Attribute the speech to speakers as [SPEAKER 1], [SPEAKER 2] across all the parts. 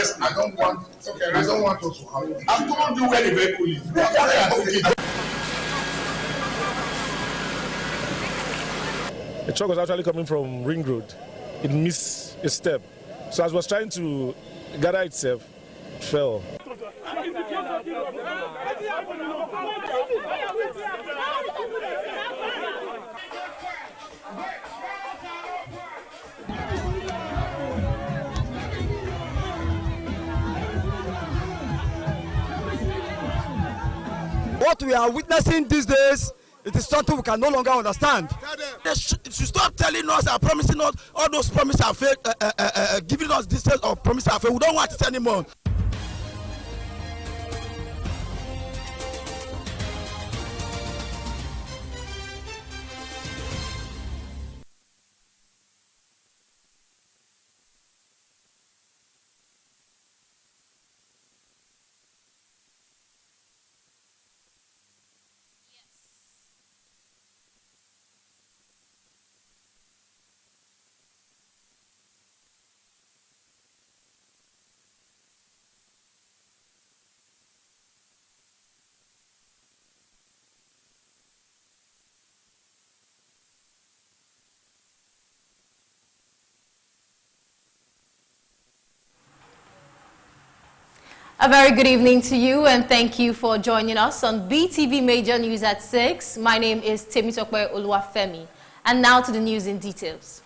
[SPEAKER 1] honest, I don't want us to have. I've told you where the vehicle is.
[SPEAKER 2] The truck was actually coming from Ring Road. It missed a step. So as it was trying to gather itself, it fell.
[SPEAKER 3] What we are witnessing these days, it is something we can no longer understand.
[SPEAKER 4] They should stop telling us and promising us all those promises are fake, giving us details of promises are fake. We don't want it anymore.
[SPEAKER 5] A very good evening to you, and thank you for joining us on BTV Major News at 6. My name is Temitokwe Oluwafemi, and now to the news in details.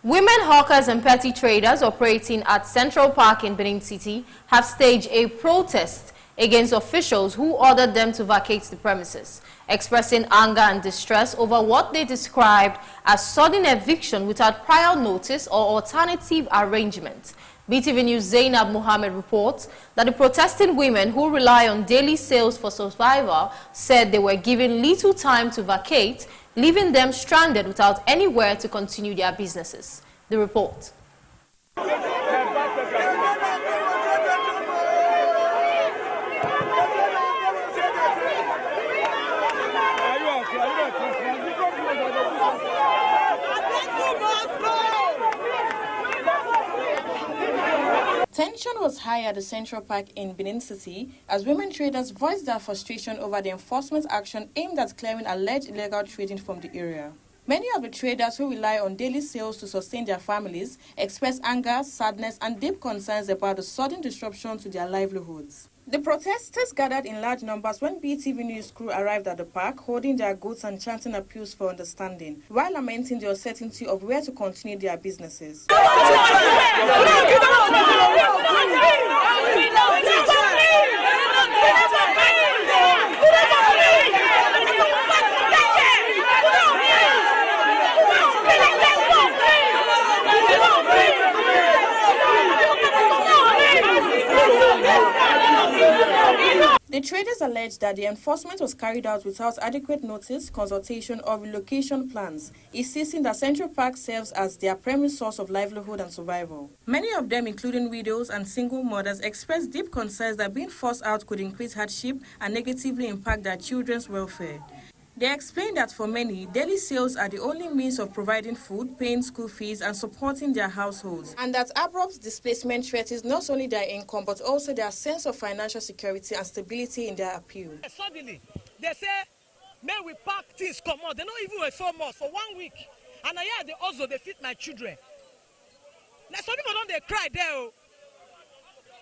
[SPEAKER 5] Women hawkers and petty traders operating at Central Park in Benin City have staged a protest against officials who ordered them to vacate the premises, expressing anger and distress over what they described as sudden eviction without prior notice or alternative arrangement. BTV News' Zainab Mohammed reports that the protesting women who rely on daily sales for survival said they were given little time to vacate, leaving them stranded without anywhere to continue their businesses. The report.
[SPEAKER 6] Tension was high at the Central Park in Benin City as women traders voiced their frustration over the enforcement action aimed at clearing alleged illegal trading from the area. Many of the traders who rely on daily sales to sustain their families expressed anger, sadness, and deep concerns about the sudden disruption to their livelihoods. The protesters gathered in large numbers when BTV News crew arrived at the park, holding their goods and chanting appeals for understanding, while lamenting the uncertainty of where to continue their businesses. The traders alleged that the enforcement was carried out without adequate notice, consultation, or relocation plans, insisting that Central Park serves as their primary source of livelihood and survival. Many of them, including widows and single mothers, expressed deep concerns that being forced out could increase hardship and negatively impact their children's welfare. They explained that for many, daily sales are the only means of providing food, paying school fees, and supporting their households, and that abrupt displacement threatens not only their income but also their sense of financial security and stability in their appeal.
[SPEAKER 7] Suddenly, they say, may we pack things, come on. They don't even inform us for 1 week. And I hear they also they feed my children. Now some people don't they cry there.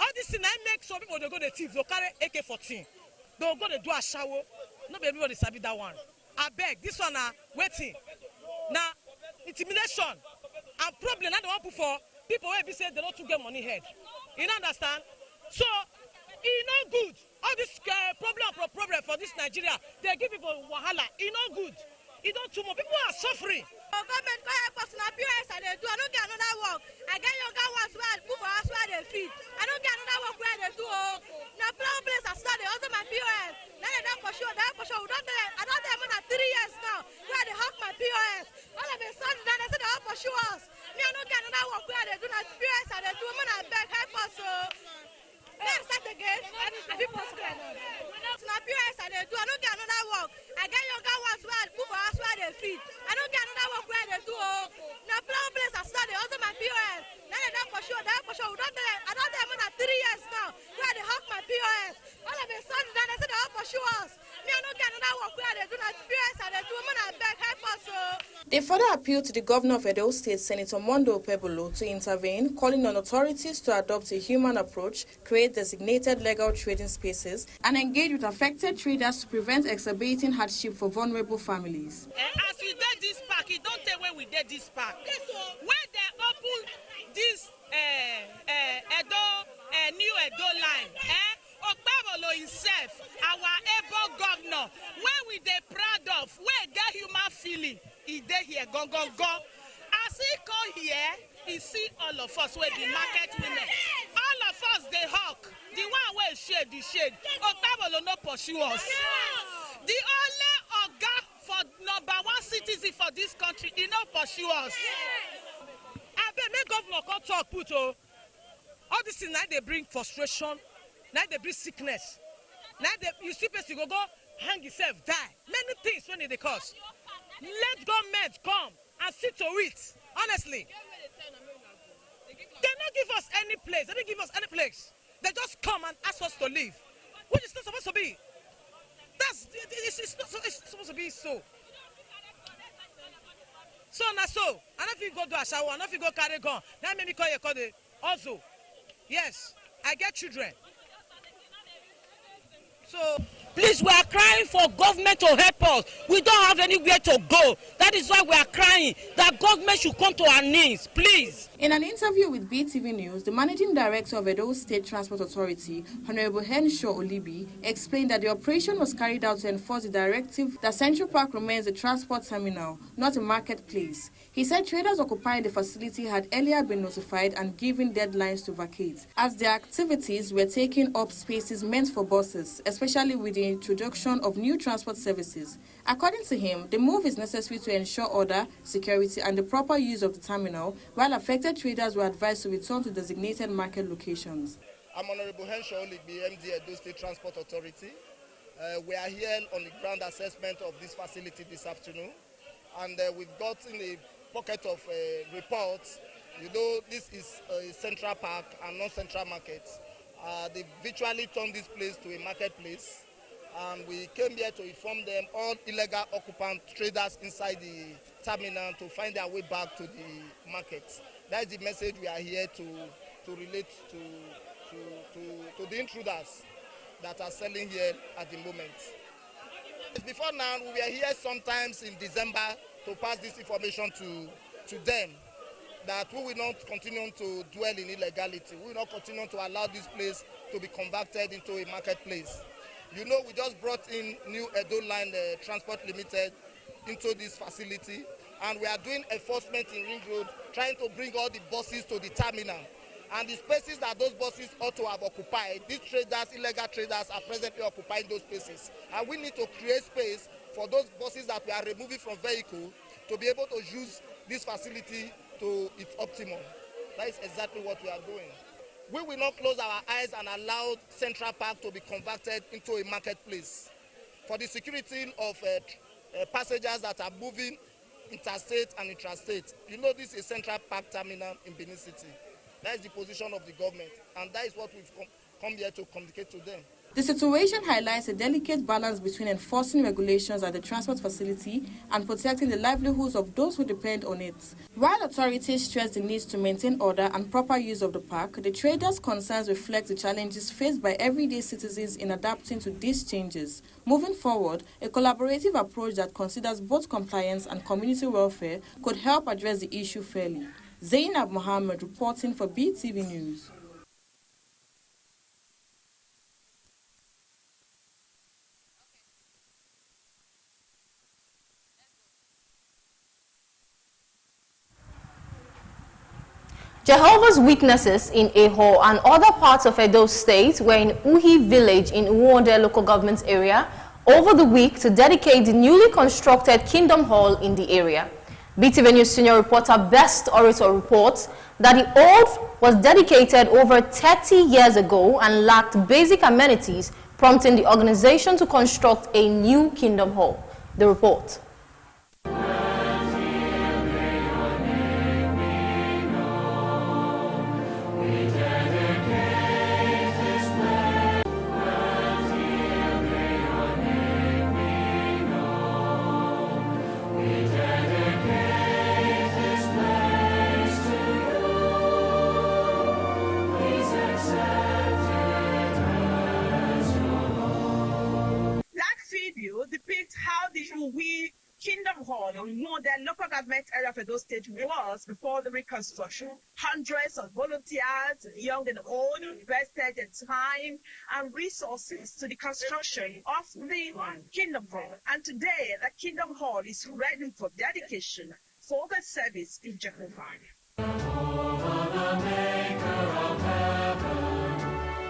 [SPEAKER 7] All this thing I make some people they go to thief, they'll carry AK-14. They'll go to do a shower. Not everybody sabi that one. I beg, this one waiting. Now, intimidation and problem that they want for people where be say they don't to get money head. You understand? So, it's not good. All this problem for this Nigeria, they give people wahala. It's not good. It's not too much. People are suffering.
[SPEAKER 8] Government go help us in appearance and they do. I don't get another work. I get younger ones where I move us where they feed. I don't get another work where they do. Now plan place I started also my POS. Now they don't for sure. We don't do it. I don't have more than 3 years now. Where they hack my POS. All of a sudden now they say they help for sure us. Me I don't get another work where they do. Now POS and they do. Man I beg help us. Let's start again. I feel possible. Now POS and they do. I don't get another work. I get younger ones where I move us where they feed. I don't get another work where they do. Now plan place I started also my POS. Now they don't for sure. We don't do it. I
[SPEAKER 6] They further appealed to the governor of Edo State, Senator Mondo Pebolo, to intervene, calling on authorities to adopt a human approach, create designated legal trading spaces, and engage with affected traders to prevent exacerbating hardship for vulnerable families.
[SPEAKER 7] As we did this park, it don't tell where we did this park. When they open this new Edo line, Okpebolo himself, our able governor, when we dey proud of, where get human feeling, he dey here, go. As he come here, he see all of us, where the market women. All of us, they hawk. The one where shade, the shade. Okpebolo no pursue us. The only oga for #1 citizen for this country, he no pursue us. I bet make governor come talk, put all this thing now they bring frustration, now they bring sickness. Now you see person go hang yourself, die. Many things when they cause. Let government come and see to it. Honestly, they don't give us any place. They don't give us any place. They just come and ask us to leave, which is not supposed to be. It's supposed to be so. So now so. I don't think go do a shower. I don't think go carry gun. Now make me call the also. Yes, I get children. So please, we are crying for government to help us. We don't have anywhere to go. That is why we are crying that government should come to our knees, please.
[SPEAKER 6] In an interview with Beetv News, the managing director of Edo State Transport Authority, Honorable Henshaw Olibi, explained that the operation was carried out to enforce the directive that Central Park remains a transport terminal, not a marketplace. He said traders occupying the facility had earlier been notified and given deadlines to vacate, as their activities were taking up spaces meant for buses, especially with the introduction of new transport services. According to him, the move is necessary to ensure order, security, and the proper use of the terminal, while affected traders were advised to return to designated market locations.
[SPEAKER 9] I'm Honorable Henshaw Olibi, MD Edo State Transport Authority. We are here on the ground assessment of this facility this afternoon, and we've gotten a pocket of reports. You know, this is a central park and non-central market. They virtually turned this place to a marketplace, and we came here to inform them, all illegal occupant traders inside the terminal, to find their way back to the market. That is the message we are here to relate to the intruders that are selling here at the moment. Before now, we were here sometimes in December to pass this information to them, that we will not continue to dwell in illegality. We will not continue to allow this place to be converted into a marketplace. You know, we just brought in new Edo Line Transport Limited into this facility, and we are doing enforcement in Ring Road, trying to bring all the buses to the terminal. And the spaces that those buses ought to have occupied, these traders, illegal traders, are presently occupying those spaces. And we need to create space for those buses that we are removing from vehicle to be able to use this facility to its optimum. That is exactly what we are doing. We will not close our eyes and allow Central Park to be converted into a marketplace. For the security of passengers that are moving interstate and intrastate, you know, this is a Central Park terminal in Benin City. That is the position of the government, and that is what we've come here to communicate to them.
[SPEAKER 6] The situation highlights a delicate balance between enforcing regulations at the transport facility and protecting the livelihoods of those who depend on it. While authorities stress the need to maintain order and proper use of the park, the traders' concerns reflect the challenges faced by everyday citizens in adapting to these changes. Moving forward, a collaborative approach that considers both compliance and community welfare could help address the issue fairly. Zainab Mohammed reporting for Beetv News.
[SPEAKER 5] Jehovah's Witnesses in Eho and other parts of Edo State were in Uhi village in Uwonde local government area over the week to dedicate the newly constructed Kingdom Hall in the area. Beetv News senior reporter Best Orator reports that the old was dedicated over 30 years ago and lacked basic amenities, prompting the organization to construct a new Kingdom Hall. The report.
[SPEAKER 10] how the Uhi Kingdom Hall in the local government area of Edo State was before the reconstruction. Hundreds of volunteers, young and old, invested in time and resources to the construction of the Kingdom Hall. And today, the Kingdom Hall is ready for dedication for the service in Jehovah.
[SPEAKER 11] Jehovah, the maker of heaven,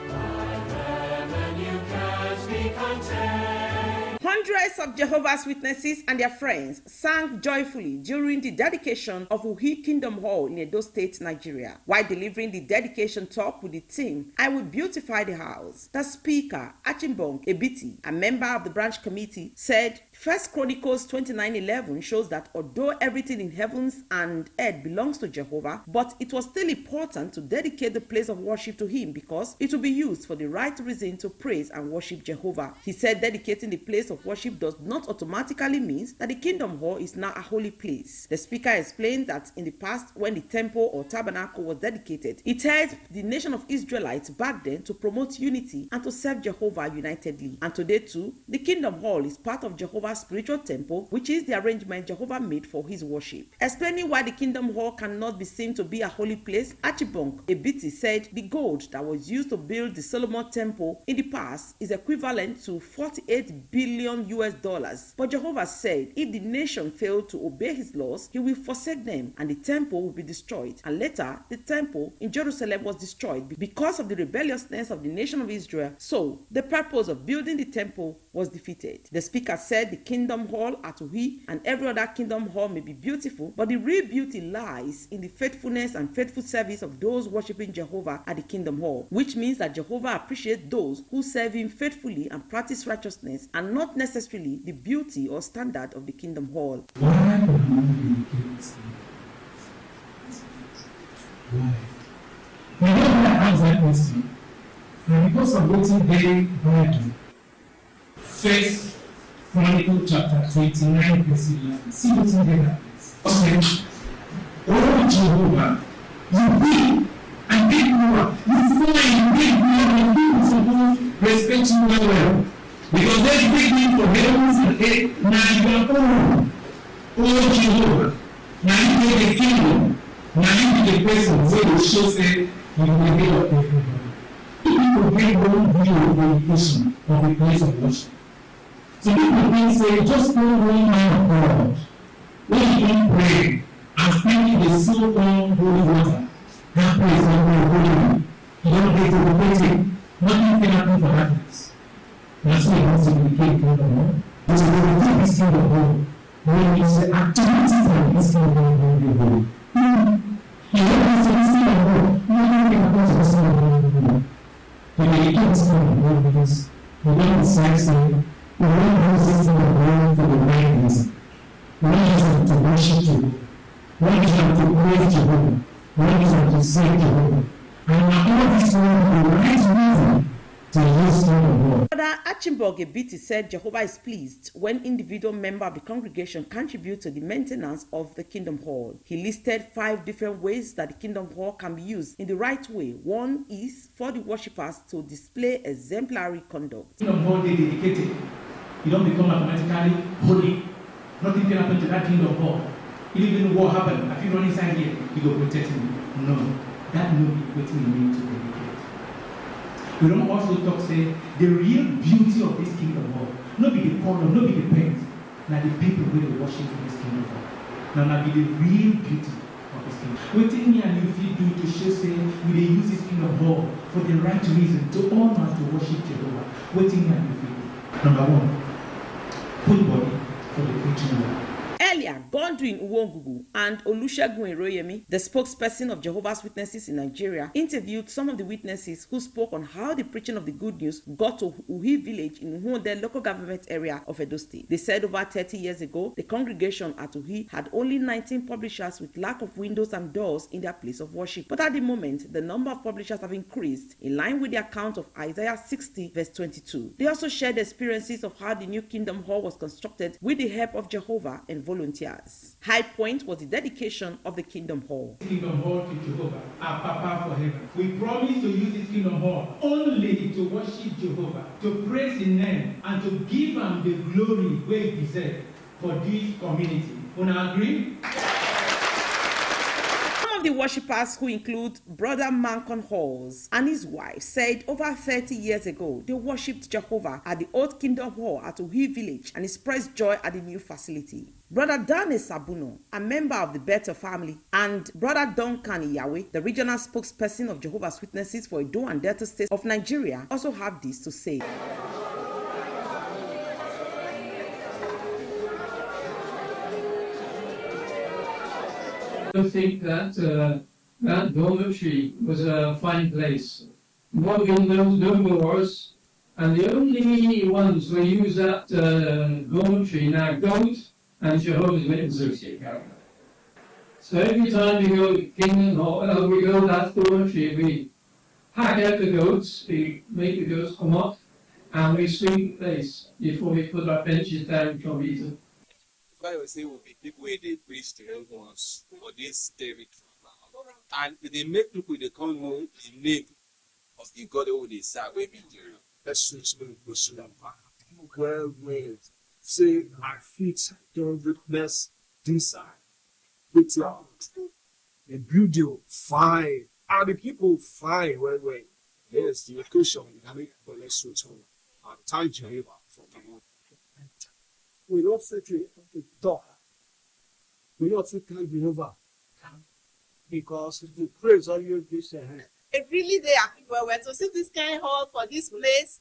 [SPEAKER 11] by heaven you can't be contained.
[SPEAKER 12] Hundreds of Jehovah's Witnesses and their friends sang joyfully during the dedication of Uhi Kingdom Hall in Edo State, Nigeria. While delivering the dedication talk with the theme, I Will Beautify the House, the speaker, Achimbong Ebiti, a member of the branch committee, said, 1 Chronicles 29:11 shows that although everything in heavens and earth belongs to Jehovah, but it was still important to dedicate the place of worship to him because it will be used for the right reason to praise and worship Jehovah. He said dedicating the place of worship does not automatically mean that the Kingdom Hall is now a holy place. The speaker explained that in the past, when the temple or tabernacle was dedicated, it helped the nation of Israelites back then to promote unity and to serve Jehovah unitedly. And today too, the Kingdom Hall is part of Jehovah's spiritual temple, which is the arrangement Jehovah made for his worship. Explaining why the Kingdom Hall cannot be seen to be a holy place, Achibong Ebiti said the gold that was used to build the Solomon temple in the past is equivalent to $48 billion. But Jehovah said if the nation failed to obey his laws, he will forsake them and the temple will be destroyed. And later, the temple in Jerusalem was destroyed because of the rebelliousness of the nation of Israel. So, the purpose of building the temple was defeated. The speaker said the Kingdom Hall at Uhi and every other Kingdom Hall may be beautiful, but the real beauty lies in the faithfulness and faithful service of those worshiping Jehovah at the Kingdom Hall, which means that Jehovah appreciates those who serve him faithfully and practice righteousness, and not necessarily the beauty or standard of the Kingdom Hall.
[SPEAKER 13] Why? We don't ask that question. And because of what they read, 1 Chronicles chapter 29, verse 11. See what's in there. Okay. Oh Jehovah, you be and big more. You find big more and people supposed to respect you well. Because there's big need for heavens and earth. Now you are oh Jehovah. Now you be the kingdom. Now you be the person who will show say you will be of everybody. People get one view of the location of the place of worship. So people can say, just go one man of God. When you don't pray and spending the so-called holy water, that place is not holy. You don't get to the it. Nothing can happen for that place. That's why it has to be came from the Lord. But when you take this kind of holy, when you say activities of this kind of holy, you don't have to see the holy. Nothing can happen to this kind of holy. When you take this kind of holy, because you don't decide saying, we don't use this in the world for the right reason. We use it to worship Jehovah. We use it to praise Jehovah. We use it to serve Jehovah. And all this world for the right reason to use the word.
[SPEAKER 12] Brother Achimbong Ebiti said Jehovah is pleased when individual members of the congregation contribute to the maintenance of the Kingdom Hall. He listed 5 different ways that the Kingdom Hall can be used in the right way. One is for the worshippers to display exemplary conduct.
[SPEAKER 13] Kingdom Hall they dedicated. You don't become automatically holy. Nothing can happen to that Kingdom Hall. Even what happened, if you run inside here, you go protect me. No, that no be what we need to dedicate. We don't also talk say the real beauty of this Kingdom Hall, not be the color, not be the paint, now the people who they worship in this Kingdom Hall. Now be the real beauty of this Kingdom. What thing me and you do to show say we they use this Kingdom Hall for the right reason to honor to worship Jehovah. What thing me and you do? Number 1. Put body for the preaching word.
[SPEAKER 12] Earlier, Godwin Uwongugu and Olusegun Eroyemi, the spokesperson of Jehovah's Witnesses in Nigeria, interviewed some of the witnesses who spoke on how the preaching of the good news got to Uhi village in Uhonde local government area of Edo State. They said over 30 years ago, the congregation at Uhi had only 19 publishers with lack of windows and doors in their place of worship. But at the moment, the number of publishers have increased in line with the account of Isaiah 60 verse 22. They also shared experiences of how the new Kingdom Hall was constructed with the help of Jehovah and volunteers. volunteers. High point was the dedication of the Kingdom Hall.
[SPEAKER 13] Kingdom Hall to Jehovah, our Papa for heaven. We promise to use this Kingdom Hall only to worship Jehovah, to praise His name, and to give Him the glory where He deserves for this community. Wanna agree?
[SPEAKER 12] Some of the worshippers, who include Brother Mancon Halls and his wife, said over 30 years ago they worshipped Jehovah at the old Kingdom Hall at Uhi village and expressed joy at the new facility. Brother Dane Sabuno, a member of the Beetv family, and Brother Duncan Yahweh, the regional spokesperson of Jehovah's Witnesses for Edo and Delta States of Nigeria, also have this to say.
[SPEAKER 14] I think that that dormitory was a fine place. More windows, no doors, and the only ones who use that dormitory now goat and Jehovah's Witnesses. So every time we go to Kingdom Hall, we go to that dormitory, we hack out the goats, we make the goats come up, and we sweep the place before we put our benches down from eating.
[SPEAKER 15] What I would say would be people who did preach to them once for this territory. And they make people they come know the name of the God who they serve with Nigeria.
[SPEAKER 16] Let's just go to that part. Well, say our feet don't witness this side. It's a beautiful, fine. And the people fine when yes, the location we make for Lesotho and thank Jehovah for the work. We don't say to talk. We don't say thank Jehovah. Because the praise all you this hand.
[SPEAKER 17] It really they are people were to see this kind of hall for this place.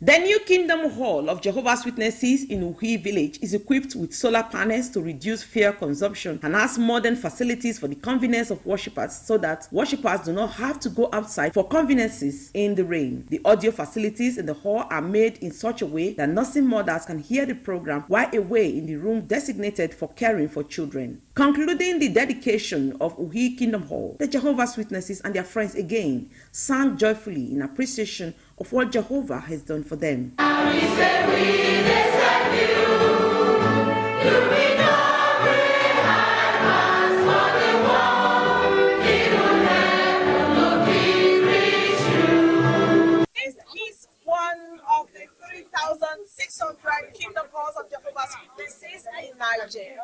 [SPEAKER 12] The new Kingdom Hall of Jehovah's Witnesses in Uhi village is equipped with solar panels to reduce fuel consumption and has modern facilities for the convenience of worshippers so that worshippers do not have to go outside for conveniences in the rain. The audio facilities in the hall are made in such a way that nursing mothers can hear the program while away in the room designated for caring for children. Concluding the dedication of Uhi Kingdom Hall, the Jehovah's Witnesses and their friends again sang joyfully in appreciation of what Jehovah has done for them.
[SPEAKER 10] Is one of the 3,600 Kingdom Halls of Jehovah's Witnesses in Nigeria.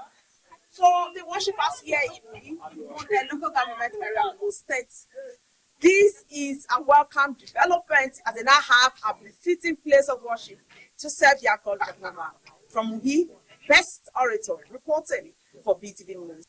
[SPEAKER 10] So the worshippers here in the local government area of the states. This is a welcome development as they now have a befitting place of worship to serve their God Jehovah. From Uhi, Best Orator, reporting for Beetv News.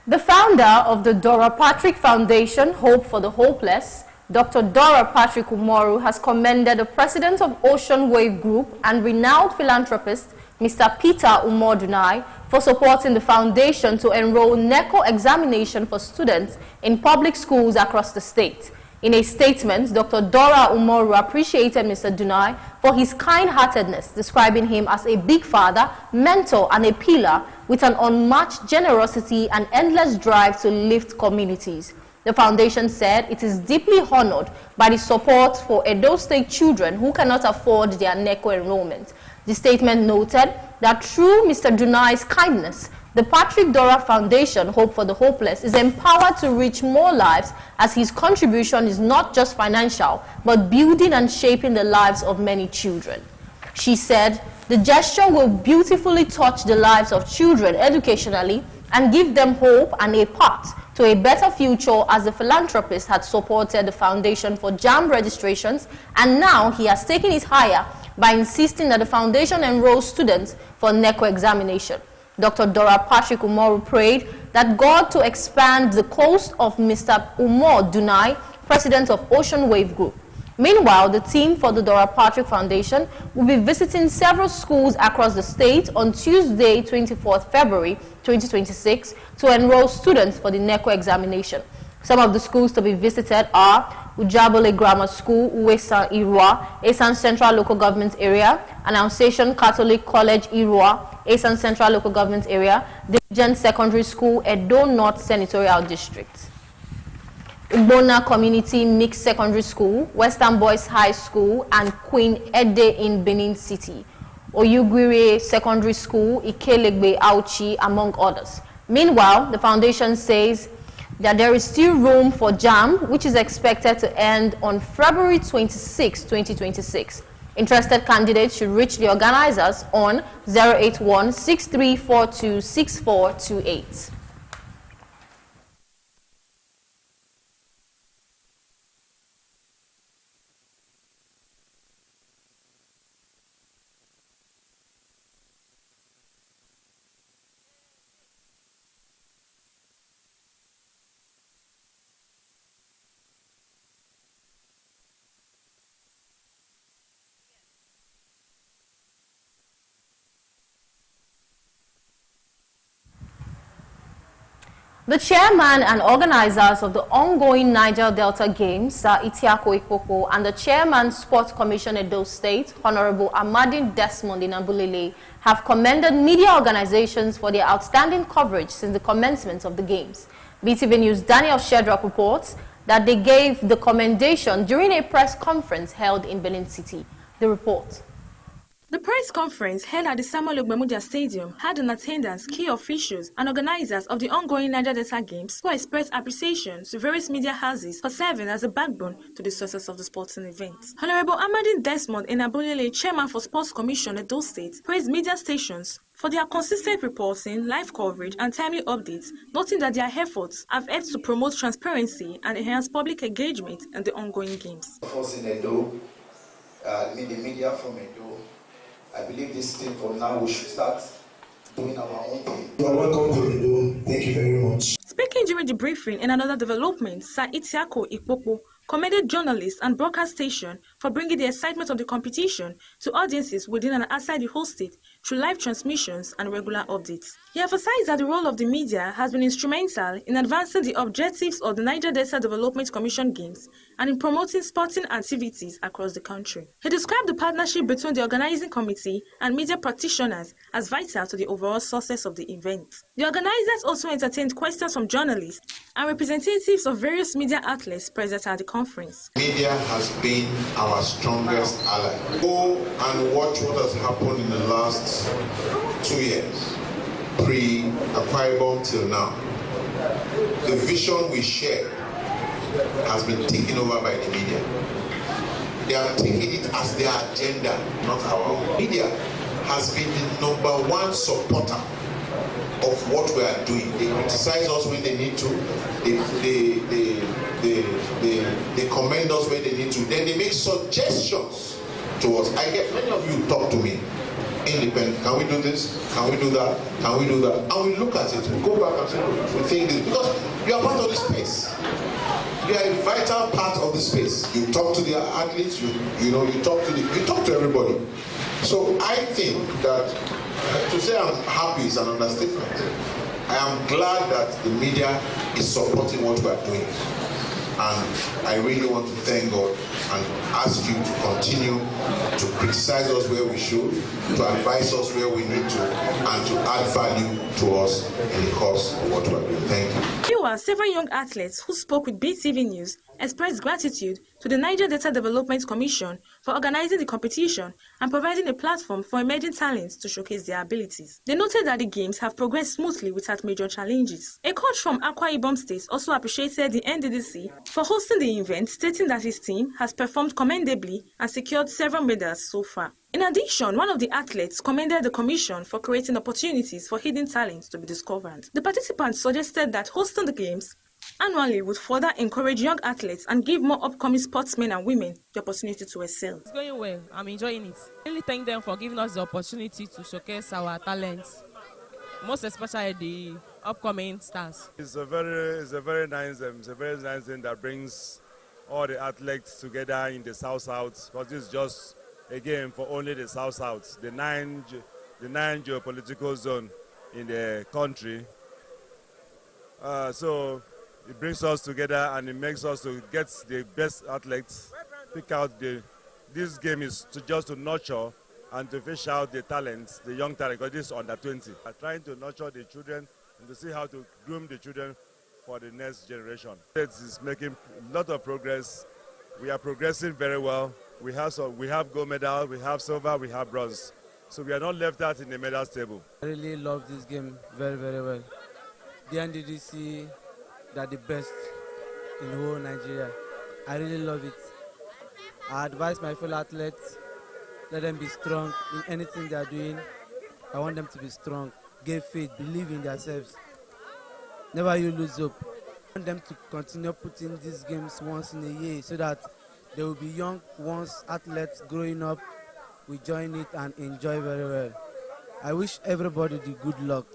[SPEAKER 5] The founder of the Dora Patrick Foundation, Hope for the Hopeless, Dr. Dora Patrick Umoru, has commended the president of Ocean Wave Group and renowned philanthropist, Mr. Peter Umodunai, for supporting the foundation to enroll NECO examination for students in public schools across the state. In a statement, Dr. Dora Umoru appreciated Mr. Dunai for his kind-heartedness, describing him as a big father, mentor, and a pillar with an unmatched generosity and endless drive to lift communities. The foundation said it is deeply honored by the support for Edo State children who cannot afford their NECO enrollment. The statement noted that through Mr. Dunai's kindness, the Patrick Dora Foundation, Hope for the Hopeless, is empowered to reach more lives as his contribution is not just financial, but building and shaping the lives of many children. She said, the gesture will beautifully touch the lives of children educationally and give them hope and a path to a better future, as the philanthropist had supported the foundation for JAMB registrations, and now he has taken it higher by insisting that the foundation enrolls students for NECO examination. Dr. Dora Patrick Umoru prayed that God to expand the coast of Mr. Umar Dunai, president of Ocean Wave Group. Meanwhile, the team for the Dora Patrick Foundation will be visiting several schools across the state on Tuesday, 24th February 2026 to enroll students for the NECO examination. Some of the schools to be visited are Ujabole Grammar School, Uwesa Irua, Esan Central Local Government Area, Annunciation Catholic College Irua, Esan Central Local Government Area, Diligent Secondary School, Edo North Senatorial District. Ugbona Community Mixed Secondary School, Western Boys High School, and Queen Ede in Benin City. Oyugwire Secondary School, Ikelegbe Auchi, among others. Meanwhile, the foundation says that there is still room for JAMB, which is expected to end on February 26, 2026. Interested candidates should reach the organizers on 081-6342-6428. The chairman and organizers of the ongoing Niger Delta Games, Sir Itiako Ikpoko, and the chairman Sports Commission Edo State, Honorable Amadi Desmond Inabulele, have commended media organizations for their outstanding coverage since the commencement of the games. BTV News' Daniel Shedrack reports that they gave the commendation during a press conference held in Benin City. The report.
[SPEAKER 6] The press conference held at the Samuel Ogbemudia Stadium had in attendance key officials and organizers of the ongoing Niger Delta Games who expressed appreciation to various media houses for serving as a backbone to the success of the sporting event. Honorable Amadi Desmond Enabulele, Chairman for Sports Commission Edo State, praised media stations for their consistent reporting, live coverage, and timely updates, noting that their efforts have helped to promote transparency and enhance public engagement in the ongoing games.
[SPEAKER 18] Of course, in Edo, the media from Edo, I believe this thing from now we should start doing our own thing. You are welcome to Edo. Thank you very much.
[SPEAKER 6] Speaking during the briefing in another development, Sir Itiako Ikpoko commended journalists and broadcast stations for bringing the excitement of the competition to audiences within and outside the whole state through live transmissions and regular updates. He emphasized that the role of the media has been instrumental in advancing the objectives of the Niger Delta Development Commission Games and in promoting sporting activities across the country. He described the partnership between the organizing committee and media practitioners as vital to the overall success of the event. The organizers also entertained questions from journalists and representatives of various media outlets present at the conference.
[SPEAKER 19] Media has been our strongest ally. Go and watch what has happened in the last 2 years, pre-Akwa Ibom till now. The vision we share has been taken over by the media. They are taking it as their agenda, not our own. Media has been the #1 supporter of what we are doing. They criticize us when they need to. They commend us when they need to. Then they make suggestions to us. I get many of you talk to me. Independent. Can we do this? Can we do that? Can we do that? And we look at it. We go back and say, we think this because you are part of the space. You are a vital part of the space. You talk to the athletes. You talk to everybody. So I think that to say I'm happy is an understatement. I am glad that the media is supporting what we are doing. And I really want to thank God and ask you to continue to criticize us where we should, to advise us where we need to, and to add value to us in the course of what we are doing. Thank you.
[SPEAKER 6] Meanwhile, several young athletes who spoke with BTV News expressed gratitude to the Niger Delta Development Commission for organizing the competition and providing a platform for emerging talents to showcase their abilities. They noted that the games have progressed smoothly without major challenges. A coach from Akwa Ibom State also appreciated the NDDC for hosting the event, stating that his team has performed commendably and secured several medals so far. In addition, one of the athletes commended the commission for creating opportunities for hidden talents to be discovered. The participants suggested that hosting the games annually would further encourage young athletes and give more upcoming sportsmen and women the opportunity to excel.
[SPEAKER 20] It's going well. I'm enjoying it. I really thank them for giving us the opportunity to showcase our talents, most especially the upcoming stars.
[SPEAKER 21] It's a very nice thing that brings all the athletes together in the South, because this is just a game for only the South, the nine geopolitical zone in the country. So It brings us together and it makes us to get the best athletes, pick out this game is just to nurture and to fish out the talents, the young talent, because this is under 20. We're trying to nurture the children and to see how to groom the children for the next generation. It is making a lot of progress. We are progressing very well. We have gold medal, we have silver, we have bronze. So we are not left out in the medals table.
[SPEAKER 1] I really love this game very, very well. The NDDC, they're the best in the whole Nigeria. I really love it. I advise my fellow athletes, let them be strong in anything they are doing. I want them to be strong, get faith, believe in themselves. Never you lose hope. I want them to continue putting these games once in a year so that they will be young once athletes growing up. We join it and enjoy very well. I wish everybody the good luck.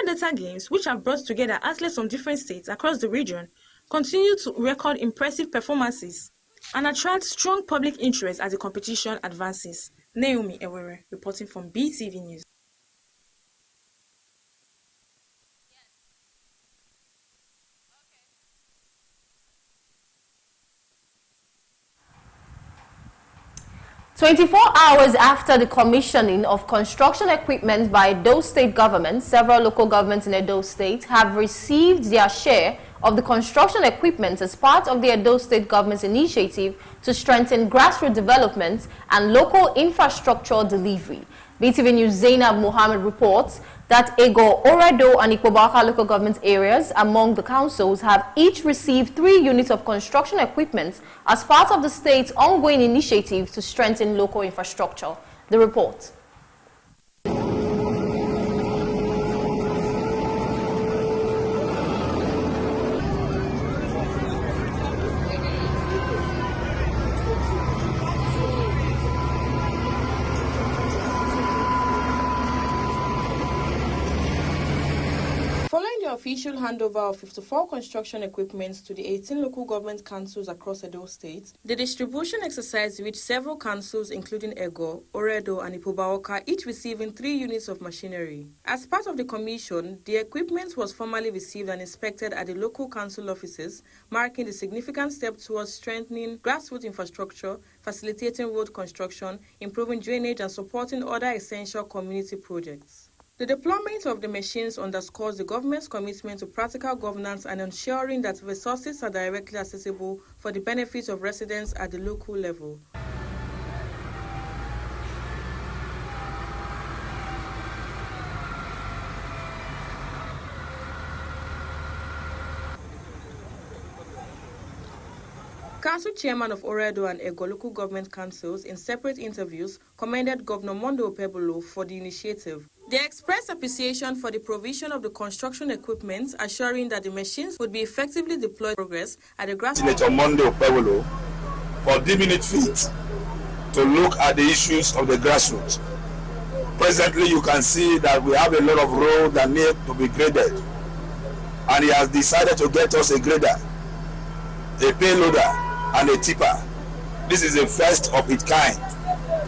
[SPEAKER 6] Data Games, which have brought together athletes from different states across the region, continue to record impressive performances and attract strong public interest as the competition advances. Naomi Ewere, reporting from BTV News.
[SPEAKER 5] "24 hours after the commissioning of construction equipment by Edo State government, several local governments in Edo State have received their share of the construction equipment as part of the Edo State government's initiative to strengthen grassroots development and local infrastructure delivery. BTV News Zainab Mohammed reports that Ego, Oredo, and Ikobaka local government areas among the councils have each received 3 units of construction equipment as part of the state's ongoing initiative to strengthen local infrastructure. The report.
[SPEAKER 6] Official handover of 54 construction equipment to the 18 local government councils across Edo State, the distribution exercise reached several councils including Ego, Oredo, and Ipobaoka, each receiving 3 units of machinery. As part of the commission, the equipment was formally received and inspected at the local council offices, marking the significant step towards strengthening grassroots infrastructure, facilitating road construction, improving drainage, and supporting other essential community projects. The deployment of the machines underscores the government's commitment to practical governance and ensuring that resources are directly accessible for the benefit of residents at the local level. Council Chairman of Oredo and Ego local government councils, in separate interviews, commended Governor Mondo Opebolo for the initiative. They expressed appreciation for the provision of the construction equipment, assuring that the machines would be effectively deployed progress at the grassroots.
[SPEAKER 4] Senator Mondo Opebolo for deeming it fit to look at the issues of the grassroots. Presently, you can see that we have a lot of roads that need to be graded, and he has decided to get us a grader, a payloader, and a tipper. This is the first of its kind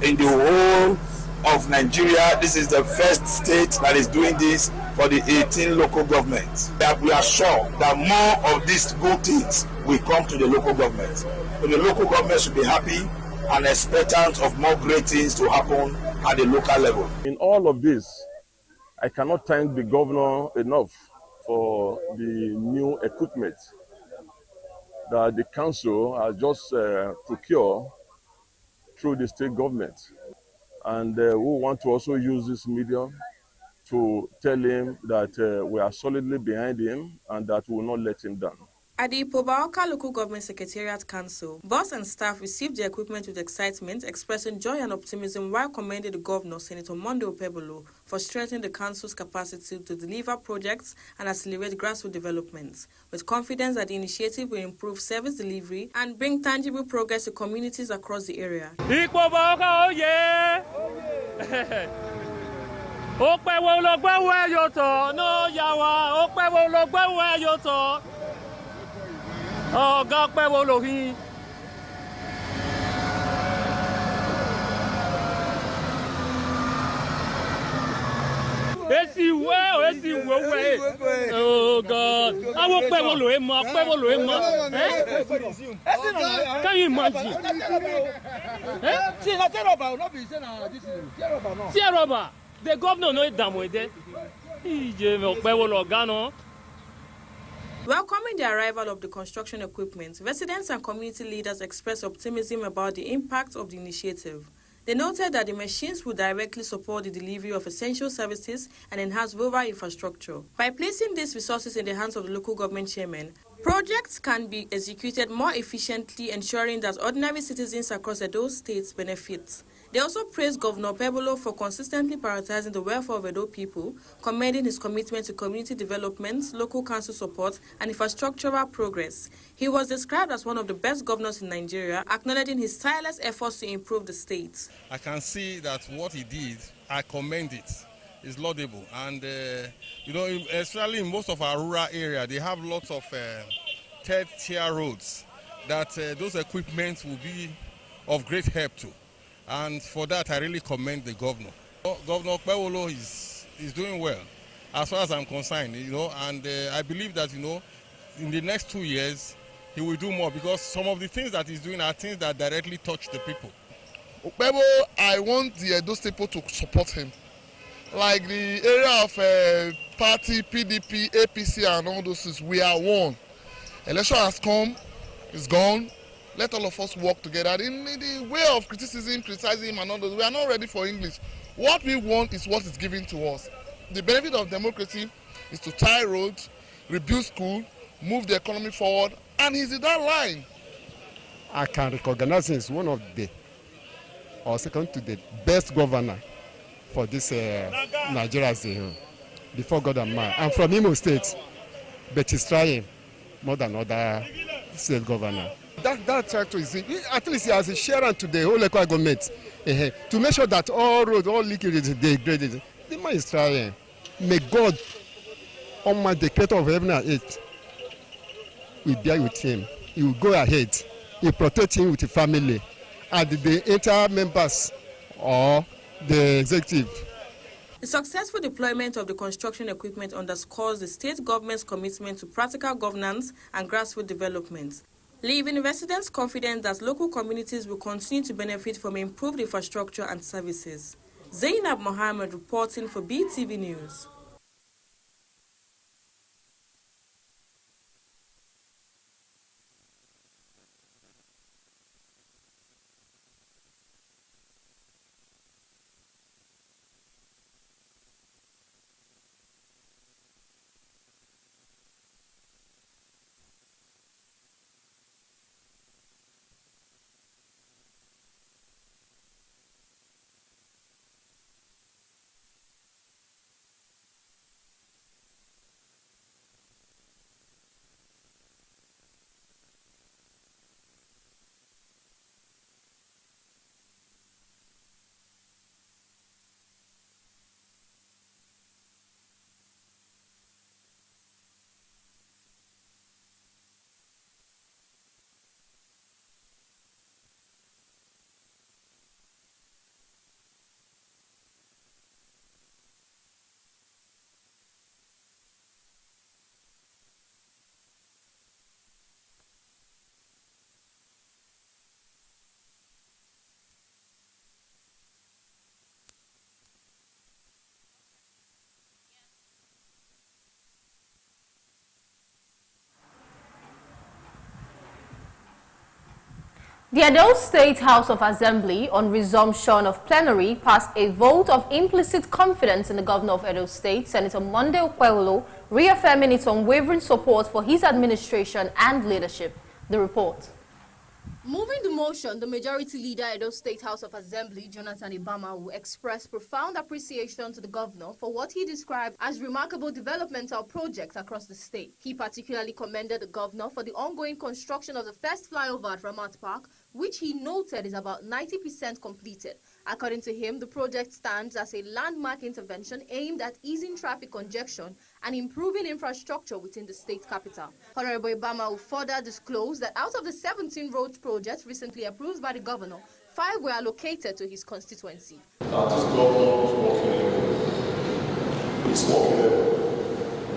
[SPEAKER 4] in the whole of Nigeria. This is the first state that is doing this for the 18 local governments. We are sure that more of these good things will come to the local government. So the local government should be happy and expectant of more great things to happen at the local level.
[SPEAKER 2] In all of this, I cannot thank the governor enough for the new equipment that the council has just procured through the state government. And we want to also use this medium to tell him that we are solidly behind him and that we will not let him down.
[SPEAKER 6] At the Ipobaoka Local Government Secretariat Council, boss and staff received the equipment with excitement, expressing joy and optimism while commending the governor, Senator Mondo Opebolo, for strengthening the council's capacity to deliver projects and accelerate grassroots development, with confidence that the initiative will improve service delivery and bring tangible progress to communities across the area.
[SPEAKER 22] Ipobaoka, oh yeah! Oh, God, where will he? Oh, God. Can you imagine? The governor no damwede.
[SPEAKER 6] Welcoming the arrival of the construction equipment, residents and community leaders expressed optimism about the impact of the initiative. They noted that the machines will directly support the delivery of essential services and enhance rural infrastructure. By placing these resources in the hands of the local government chairman, projects can be executed more efficiently, ensuring that ordinary citizens across Edo State benefit. They also praised Governor Pebolo for consistently prioritizing the welfare of Edo people, commending his commitment to community development, local council support, and infrastructural progress. He was described as one of the best governors in Nigeria, acknowledging his tireless efforts to improve the state.
[SPEAKER 3] I can see that what he did, I commend it. It's laudable. And, especially in most of our rural area, they have lots of third-tier roads that those equipments will be of great help to. And for that, I really commend the governor. Governor Pebolo is doing well, as far as I'm concerned, and I believe that, in the next 2 years, he will do more, because some of the things that he's doing are things that directly touch the people.
[SPEAKER 8] Pebolo, I want the Edo State people to support him. Like the area of party, PDP, APC, and all those things, we are one. Election has come, it's gone. Let all of us work together. In the way of criticizing him and all those, we are not ready for English. What we want is what is given to us. The benefit of democracy is to tie roads, rebuild school, move the economy forward, and he's in that line.
[SPEAKER 23] I can recognize him as one of the, or second to the best governor for this Nigeria before God and man. I'm from Imo State, but he's trying more than other state governor. That tractor is, at least he has a share to the whole local government to make sure that all roads, all leakages, they graded. The man is trying. May God, Almighty, the creator of heaven and earth, will be with him. He will go ahead. He will protect him with the family and the entire members or the executive.
[SPEAKER 6] The successful deployment of the construction equipment underscores the state government's commitment to practical governance and grassroots development, leaving residents confident that local communities will continue to benefit from improved infrastructure and services. Zainab Mohammed reporting for Beetv News.
[SPEAKER 5] The Edo State House of Assembly, on resumption of plenary, passed a vote of implicit confidence in the governor of Edo State, Senator Monday Okpewolo, reaffirming its unwavering support for his administration and leadership. The report.
[SPEAKER 24] Moving the motion, the Majority Leader, Edo State House of Assembly, Jonathan Ibamawu, expressed profound appreciation to the governor for what he described as remarkable developmental projects across the state. He particularly commended the governor for the ongoing construction of the first flyover at Ramat Park, which he noted is about 90% completed. According to him, the project stands as a landmark intervention aimed at easing traffic congestion and improving infrastructure within the state capital. Honorable Ibamawu further disclosed that out of the 17 road projects recently approved by the governor, 5 were allocated to his constituency.
[SPEAKER 25] This governor is working. He's working.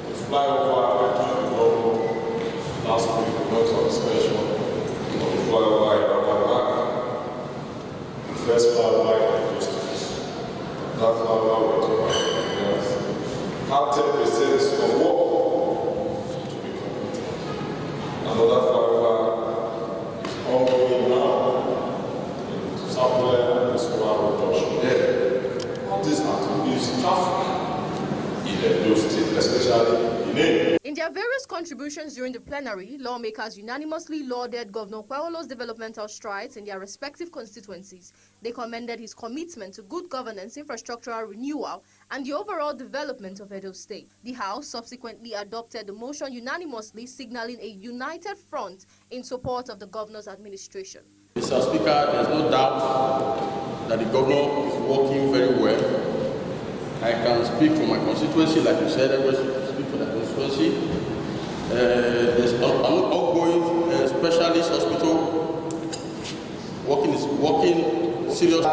[SPEAKER 25] The flyover,
[SPEAKER 24] contributions during the plenary, lawmakers unanimously lauded Governor Kwewolo's developmental strides in their respective constituencies. They commended his commitment to good governance, infrastructural renewal, and the overall development of Edo State. The House subsequently adopted the motion unanimously, signaling a united front in support of the governor's administration.
[SPEAKER 7] Mr. Speaker, there's no doubt that the governor is working very well. I can speak for my constituency, like you said, everybody should speak for their constituency. There's an ongoing specialist hospital working seriously.
[SPEAKER 18] I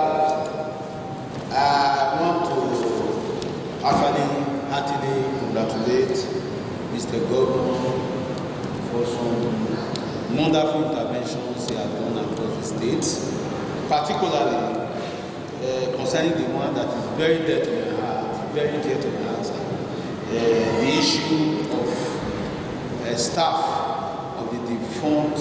[SPEAKER 18] want to heartily congratulate Mr. Governor for some wonderful interventions he has done across the state, particularly concerning the one that is very dear to my heart, the issue of staff of the defunct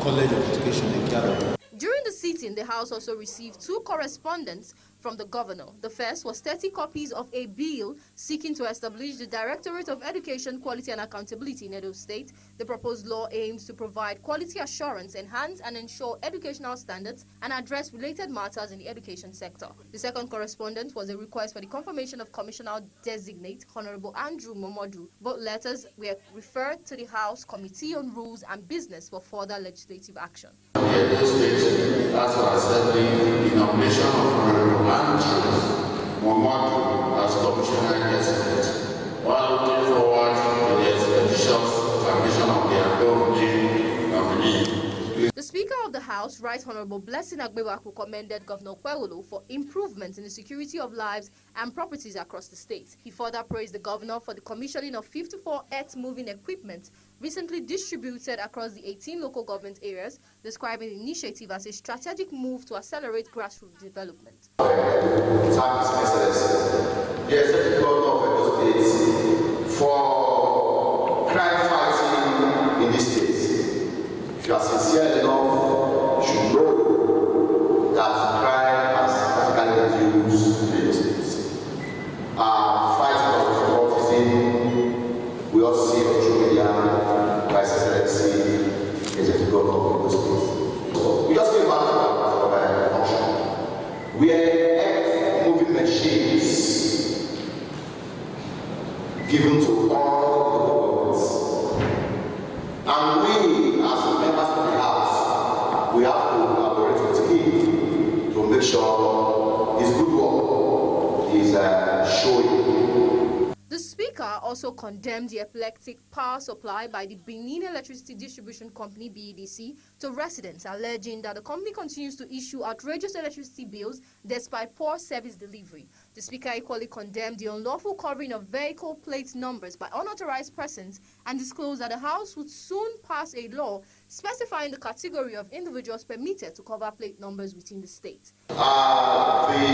[SPEAKER 18] College of Education in Canada.
[SPEAKER 24] During the sitting, the House also received 2 correspondence from the governor. The first was 30 copies of a bill seeking to establish the Directorate of Education, Quality and Accountability in Edo State. The proposed law aims to provide quality assurance, enhance and ensure educational standards, and address related matters in the education sector. The second correspondence was a request for the confirmation of Commissioner Designate Honorable Andrew Momodu. Both letters were referred to the House Committee on Rules and Business for further legislative action.
[SPEAKER 19] Edo State National Assembly, the nomination of Honorable Andrew Momodu as Commissioner Designate, while looking forward to the expeditious examination of the above nominee.
[SPEAKER 24] The Speaker of the House, Right Honorable Blessing Agbewaku, commended Governor Kwewolo for improvements in the security of lives and properties across the state. He further praised the governor for the commissioning of 54 earth-moving equipment recently distributed across the 18 local government areas, describing the initiative as a strategic move to accelerate grassroots development.
[SPEAKER 19] Yes, the governor of Edo State for crime fighting in this state. If you are sincere enough, you should know that crime has practically reduced in Edo State. Fighting of autism, we all see on social media, Vice Excellency, Executive Governor of Edo State. We just came back from a function where moving machines given to all the governments. And we, as members of the House, we have to collaborate with him to make sure his good work is showing.
[SPEAKER 24] The Speaker also condemned the epileptic power supply by the Benin Electricity Distribution Company, BEDC, to residents, alleging that the company continues to issue outrageous electricity bills despite poor service delivery. The Speaker equally condemned the unlawful covering of vehicle plate numbers by unauthorized persons and disclosed that the House would soon pass a law specifying the category of individuals permitted to cover plate numbers within the state.
[SPEAKER 19] Our people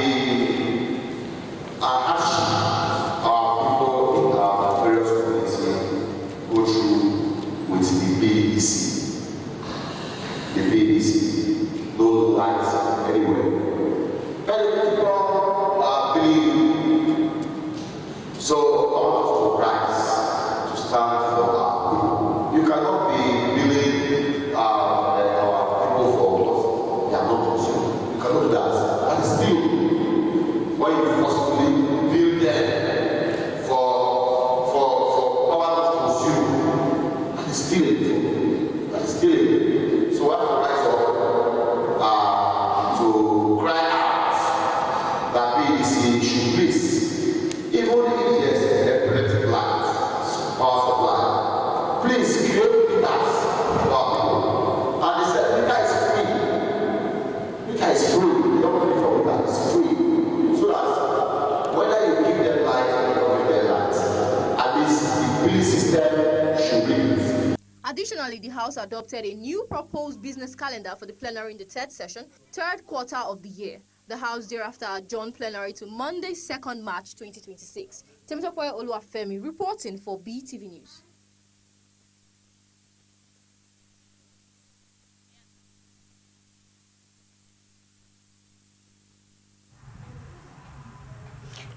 [SPEAKER 19] in our various communities go through with the BEDC. The BEDC, no lights anywhere. Many people are being so authorized to stand for our people. You cannot be billing our people for what they are not consuming. You cannot do that. And still, when you forcefully bill them for power to consume, that is stealing. That is stealing. So we have to rise up to cry out that BEDC should please, even if there's a electric light, power supply, please create meters for our people. And they said meter is free. Meter is free. You don't pay for meter, it's free. So that whether you give them light or you don't give them light, at least the billing system should be.
[SPEAKER 24] Additionally, the House adopted a new proposed business calendar for the plenary in the third quarter of the year. The House thereafter adjourned plenary to Monday, 2nd March 2026. Temitope Oluwafemi reporting for Beetv News.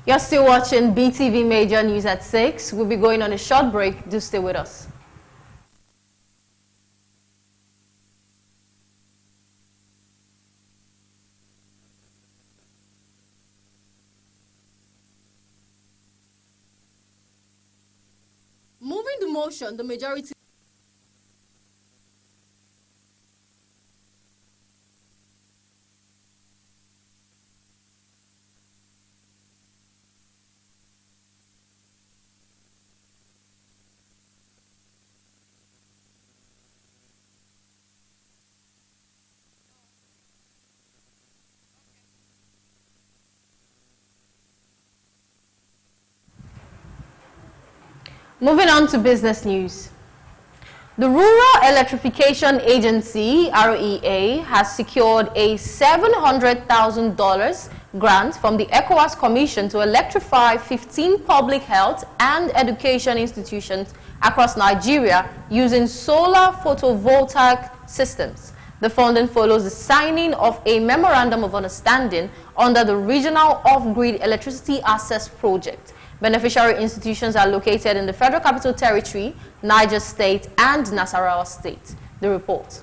[SPEAKER 5] You're still watching BTV Major News at 6. We'll be going on a short break. Do stay with us.
[SPEAKER 24] motion, the majority
[SPEAKER 5] Moving on to business news. The Rural Electrification Agency, REA, has secured a $700,000 grant from the ECOWAS Commission to electrify 15 public health and education institutions across Nigeria using solar photovoltaic systems. The funding follows the signing of a Memorandum of Understanding under the Regional Off-Grid Electricity Access Project. Beneficiary institutions are located in the Federal Capital Territory, Niger State, and Nasarawa State. The report.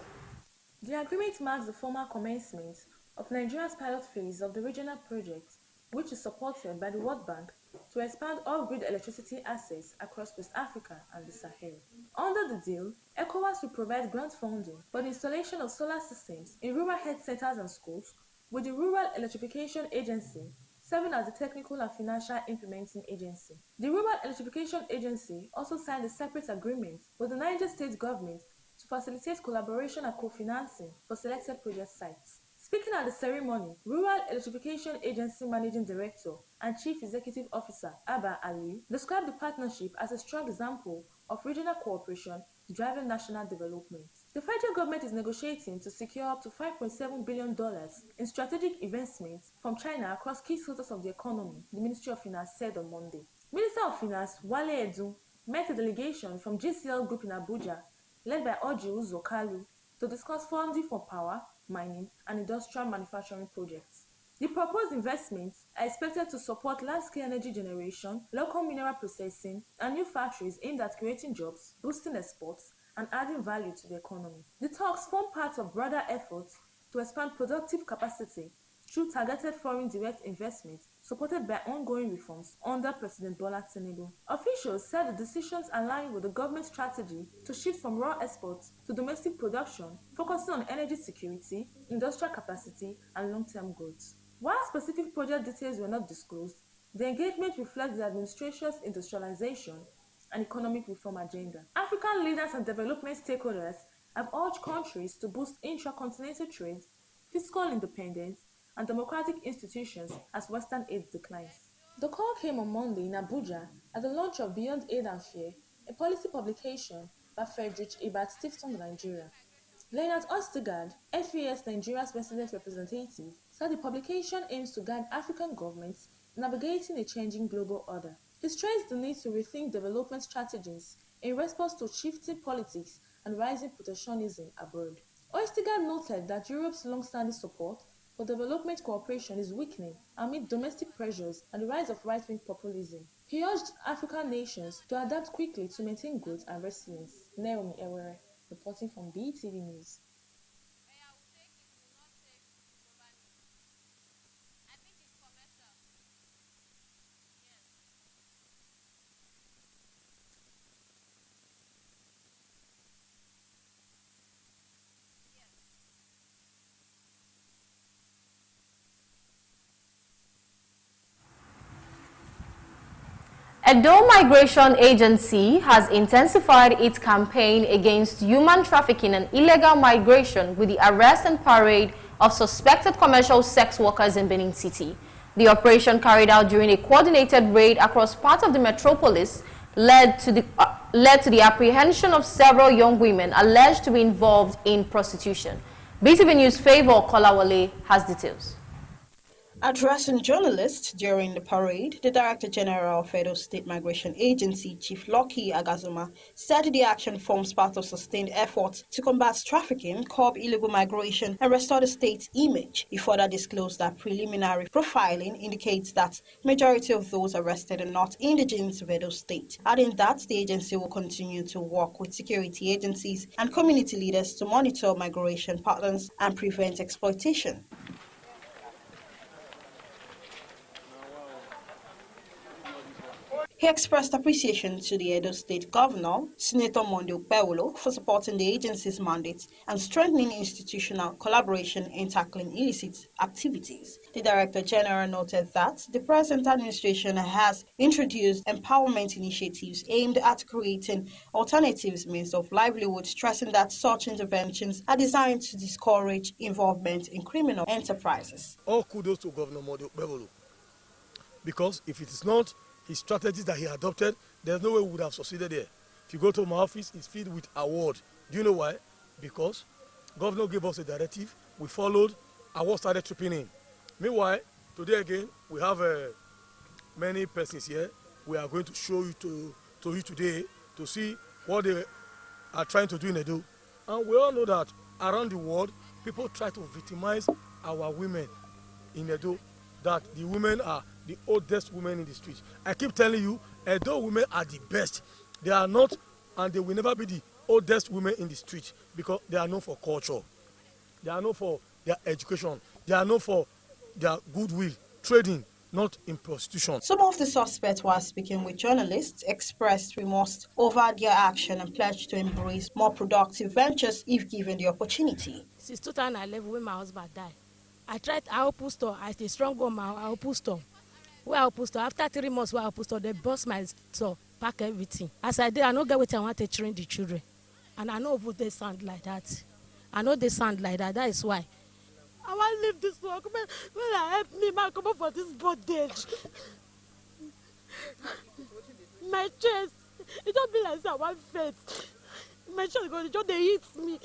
[SPEAKER 9] The agreement marks the formal commencement of Nigeria's pilot phase of the regional project, which is supported by the World Bank to expand off-grid electricity access across West Africa and the Sahel. Under the deal, ECOWAS will provide grant funding for the installation of solar systems in rural health centers and schools, with the Rural Electrification Agency serving as the technical and financial implementing agency. The Rural Electrification Agency also signed a separate agreement with the Niger State government to facilitate collaboration and co-financing for selected project sites. Speaking at the ceremony, Rural Electrification Agency Managing Director and Chief Executive Officer Abba Ali described the partnership as a strong example of regional cooperation driving national development. The federal government is negotiating to secure up to $5.7 billion in strategic investments from China across key sectors of the economy, the Ministry of Finance said on Monday. Minister of Finance Wale Edu met a delegation from GCL Group in Abuja, led by Oji Uzo Kalu, to discuss funding for power, mining, and industrial manufacturing projects. The proposed investments are expected to support large-scale energy generation, local mineral processing, and new factories aimed at creating jobs, boosting exports, and adding value to the economy. The talks form part of broader efforts to expand productive capacity through targeted foreign direct investment supported by ongoing reforms under President Bola Tinubu. Officials said the decisions align with the government's strategy to shift from raw exports to domestic production, focusing on energy security, industrial capacity, and long-term growth. While specific project details were not disclosed, the engagement reflects the administration's industrialization and economic reform agenda. African leaders and development stakeholders have urged countries to boost intra-continental trade, fiscal independence, and democratic institutions as Western aid declines. The call came on Monday in Abuja at the launch of Beyond Aid and Fear, a policy publication by Friedrich Ebert Stiftung Nigeria. Leonard Ostigard, FAS Nigeria's resident representative, said the publication aims to guide African governments navigating a changing global order. He stressed the need to rethink development strategies in response to shifting politics and rising protectionism abroad. Ostigard noted that Europe's long-standing support for development cooperation is weakening amid domestic pressures and the rise of right-wing populism. He urged African nations to adapt quickly to maintain growth and resilience. Naomi Ewere, reporting from Beetv News.
[SPEAKER 5] Edo Migration Agency has intensified its campaign against human trafficking and illegal migration with the arrest and parade of suspected commercial sex workers in Benin City. The operation, carried out during a coordinated raid across parts of the metropolis, led to the apprehension of several young women alleged to be involved in prostitution. BTV News' Favor Kolawole has details.
[SPEAKER 6] Addressing journalists during the parade, the Director General of Edo State Migration Agency, Chief Lucky Agazuma, said the action forms part of sustained efforts to combat trafficking, curb illegal migration, and restore the state's image. He further disclosed that preliminary profiling indicates that majority of those arrested are not indigenous of Edo State, adding that the agency will continue to work with security agencies and community leaders to monitor migration patterns and prevent exploitation. He expressed appreciation to the Edo State Governor, Senator Monday Okpewolo, for supporting the agency's mandate and strengthening institutional collaboration in tackling illicit activities. The Director General noted that the present administration has introduced empowerment initiatives aimed at creating alternative means of livelihood, stressing that such interventions are designed to discourage involvement in criminal enterprises.
[SPEAKER 11] All kudos to Governor Monday Okpewolo, because if it is not his strategies that he adopted, there's no way we would have succeeded there. If you go to my office, it's filled with awards. Do you know why? Because Governor gave us a directive, we followed, awards started tripping in. Meanwhile, today again, we have many persons here. We are going to show you to you today to see what they are trying to do in Edo. And we all know that around the world, people try to victimize our women in Edo, that the women are the oldest women in the streets. I keep telling you, Edo women are the best. They are not, and they will never be the oldest women in the street, because they are known for culture. They are known for their education. They are known for their goodwill, trading, not in prostitution.
[SPEAKER 6] Some of the suspects, while speaking with journalists, expressed remorse over their action and pledged to embrace more productive ventures if given the opportunity.
[SPEAKER 13] Since 2011, when my husband died, I opened store. I stay strong woman. I opened store. Where I opened store, after 3 months, where I opened store, they bust my store, pack everything. As I did, I know get what I want to train the children, and I know what they sound like that. I know they sound like that. That is why I want to leave this work. When I help me, man, come up for this bondage. My chest, it don't be like that. One faith. My chest, because they hit me.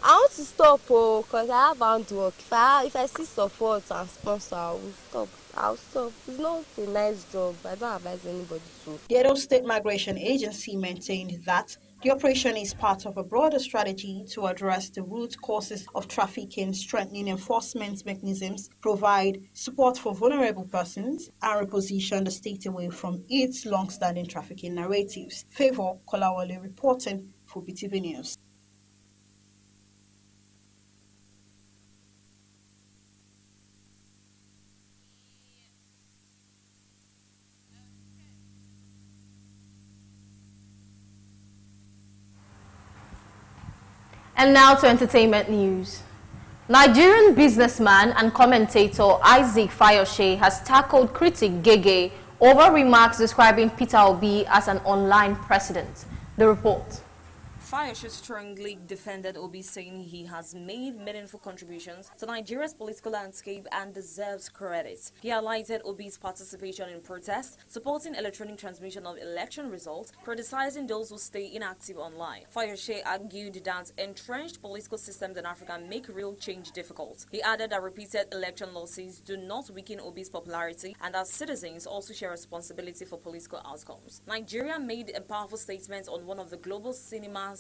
[SPEAKER 14] I want to stop because I have hand work. If I see support and sponsor, I will stop. I'll stop. It's not a nice job. I don't advise anybody to.
[SPEAKER 6] The Edo State Migration Agency maintained that the operation is part of a broader strategy to address the root causes of trafficking, strengthening enforcement mechanisms, provide support for vulnerable persons, and reposition the state away from its long-standing trafficking narratives. Favor Kolawole reporting for Beetv News.
[SPEAKER 5] And now to entertainment news. Nigerian businessman and commentator Isaac Fayose has tackled critic Gege over remarks describing Peter Obi as an online president. The report.
[SPEAKER 15] Fayose strongly defended Obi, saying he has made meaningful contributions to Nigeria's political landscape and deserves credit. He highlighted Obi's participation in protests, supporting electronic transmission of election results, criticizing those who stay inactive online. Fayose argued that entrenched political systems in Africa make real change difficult. He added that repeated election losses do not weaken Obi's popularity and that citizens also share responsibility for political outcomes. Nigeria made a powerful statement on one of the global cinema's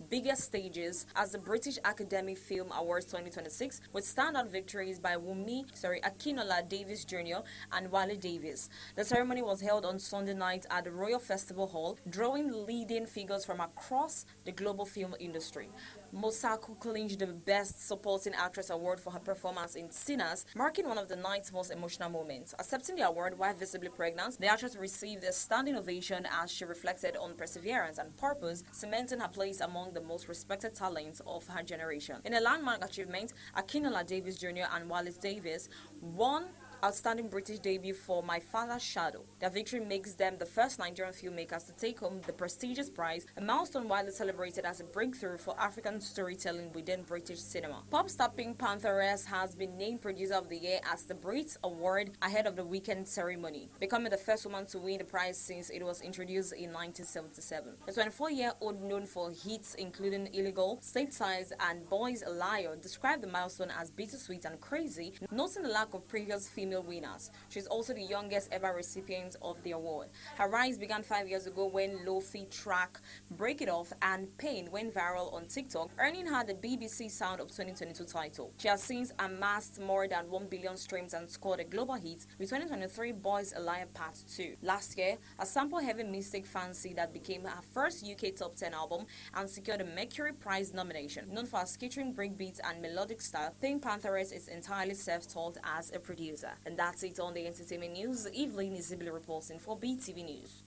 [SPEAKER 15] biggest stages as the British Academy Film Awards 2026, with standout victories by Akinola Davis Jr. and Wale Davis. The ceremony was held on Sunday night at the Royal Festival Hall, drawing leading figures from across the global film industry. Mosaku clinched the Best Supporting Actress award for her performance in Sinners, marking one of the night's most emotional moments. Accepting the award while visibly pregnant, the actress received a standing ovation as she reflected on perseverance and purpose, cementing her place among the most respected talents of her generation. In a landmark achievement, Akinola Davis Jr. and Wallace Davis won Outstanding British Debut for My Father's Shadow. Their victory makes them the first Nigerian filmmakers to take home the prestigious prize, a milestone widely celebrated as a breakthrough for African storytelling within British cinema. Pop star Pink Pantheress has been named Producer of the Year at the Brits Award ahead of the weekend ceremony, becoming the first woman to win the prize since it was introduced in 1977. The 24-year-old, known for hits including Illegal, State Size, and Boys a Liar, described the milestone as bittersweet and crazy, noting the lack of previous female winners. She's also the youngest ever recipient of the award. Her rise began 5 years ago when Lo-fi track Break It Off and Pain went viral on TikTok, earning her the BBC Sound of 2022 title. She has since amassed more than 1 billion streams and scored a global hit with 2023 Boys a Liar Part 2. Last year, a sample-heavy Mystic Fancy that became her first UK Top 10 album and secured a Mercury Prize nomination. Known for her skittering breakbeats and melodic style, Pink Pantheress is entirely self-taught as a producer. And that's it on the entertainment news. Evelyn is reporting for Beetv News.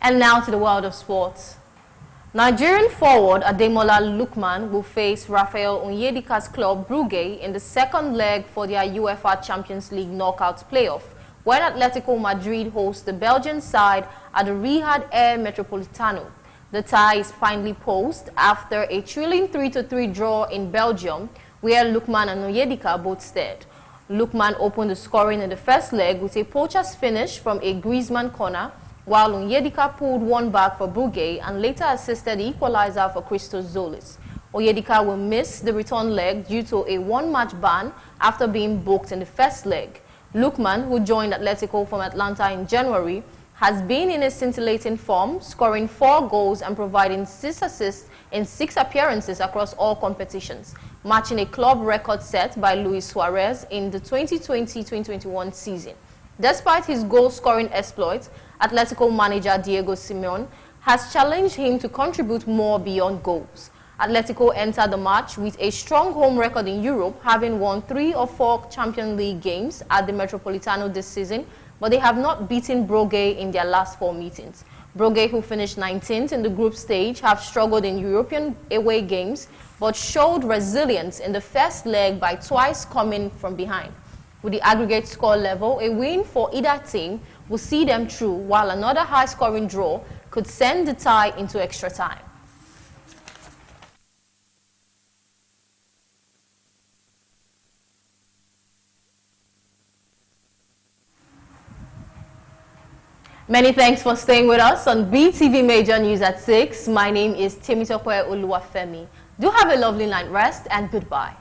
[SPEAKER 5] And now to the world of sports. Nigerian forward Ademola Lookman will face Rafael Onyedika's club Brugge in the second leg for their UEFA Champions League knockout playoff, when Atletico Madrid hosts the Belgian side at the Riyadh Air Metropolitano. The tie is finally posed after a thrilling 3-3 draw in Belgium, where Lookman and Onyedika both stared. Lookman opened the scoring in the first leg with a poacher's finish from a Griezmann corner, while Onyedika pulled one back for Brugge and later assisted the equalizer for Christos Zolis. Onyedika will miss the return leg due to a one-match ban after being booked in the first leg. Lookman, who joined Atletico from Atlanta in January, has been in a scintillating form, scoring 4 goals and providing 6 assists in 6 appearances across all competitions, matching a club record set by Luis Suarez in the 2020-2021 season. Despite his goal-scoring exploits, Atletico manager Diego Simeone has challenged him to contribute more beyond goals. Atletico entered the match with a strong home record in Europe, having won 3 of 4 Champions League games at the Metropolitano this season, but they have not beaten Brugge in their last 4 meetings. Brugge, who finished 19th in the group stage, have struggled in European away games, but showed resilience in the first leg by twice coming from behind. With the aggregate score level, a win for either team will see them through, while another high-scoring draw could send the tie into extra time. Many thanks for staying with us on BTV Major News at 6. My name is Temitope Oluwafemi. Do have a lovely night rest and goodbye.